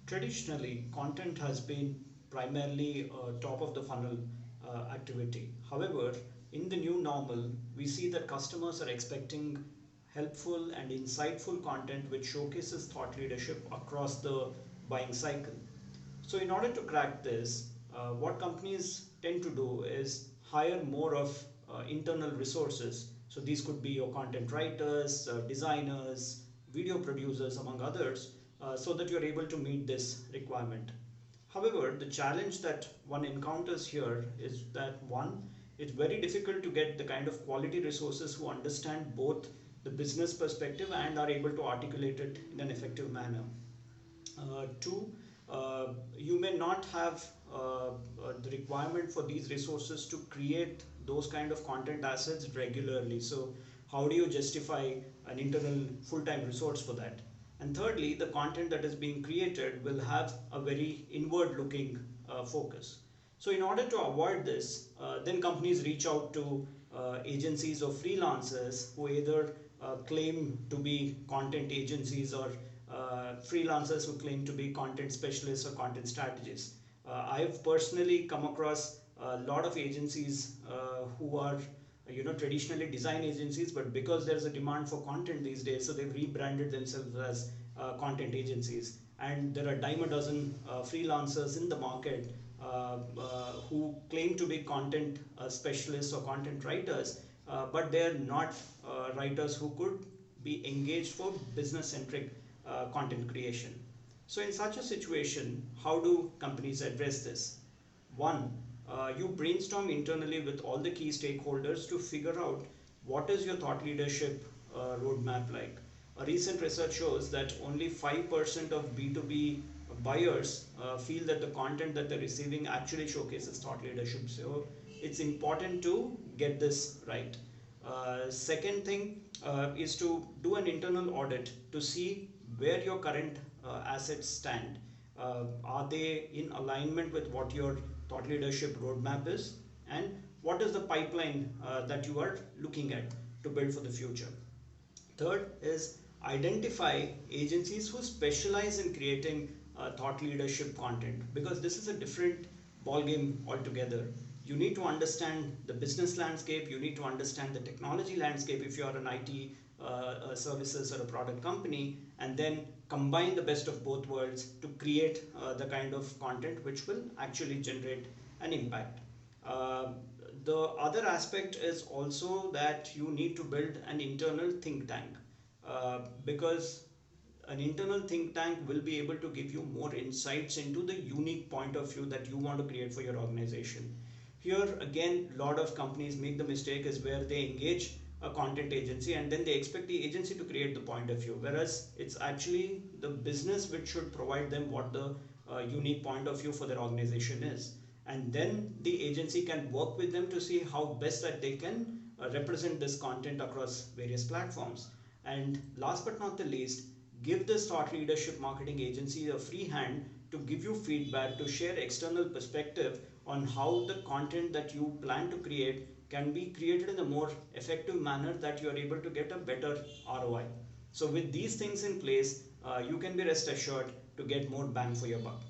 Traditionally, content has been primarily a top of the funnel activity. However, in the new normal, we see that customers are expecting helpful and insightful content which showcases thought leadership across the buying cycle. So, in order to crack this, what companies tend to do is hire more of internal resources. So, these could be your content writers, designers, video producers, among others, so that you're able to meet this requirement. However, the challenge that one encounters here is that one, it's very difficult to get the kind of quality resources who understand both the business perspective and are able to articulate it in an effective manner. Two, you may not have the requirement for these resources to create those kind of content assets regularly. So, how do you justify an internal full-time resource for that? And thirdly, the content that is being created will have a very inward-looking focus. So, in order to avoid this, then companies reach out to agencies or freelancers who either claim to be content agencies or freelancers who claim to be content specialists or content strategists. I've personally come across a lot of agencies who are traditionally design agencies, but because there's a demand for content these days, so they've rebranded themselves as content agencies. And there are dime a dozen freelancers in the market who claim to be content specialists or content writers, but they're not writers who could be engaged for business centric content creation. So, in such a situation, how do companies address this? One, you brainstorm internally with all the key stakeholders to figure out what is your thought leadership roadmap like. A recent research shows that only 5% of B2B buyers feel that the content that they're receiving actually showcases thought leadership. So, it's important to get this right. Second thing is to do an internal audit to see where your current assets stand. Are they in alignment with what your thought leadership roadmap is, and what is the pipeline that you are looking at to build for the future? Third is identify agencies who specialize in creating thought leadership content, because this is a different ball game altogether. You need to understand the business landscape, you need to understand the technology landscape if you are an IT services or a product company, and then combine the best of both worlds to create the kind of content which will actually generate an impact. Uh, the other aspect is also that you need to build an internal think tank, because an internal think tank will be able to give you more insights into the unique point of view that you want to create for your organization. Here again, a lot of companies make the mistake is where they engage a content agency and then they expect the agency to create the point of view, whereas it's actually the business which should provide them what the unique point of view for their organization is, and then the agency can work with them to see how best that they can represent this content across various platforms. And last but not the least, give this thought leadership marketing agency a free hand to give you feedback, to share external perspective on how the content that you plan to create can be created in a more effective manner that you are able to get a better ROI. So with these things in place, you can be rest assured to get more bang for your buck.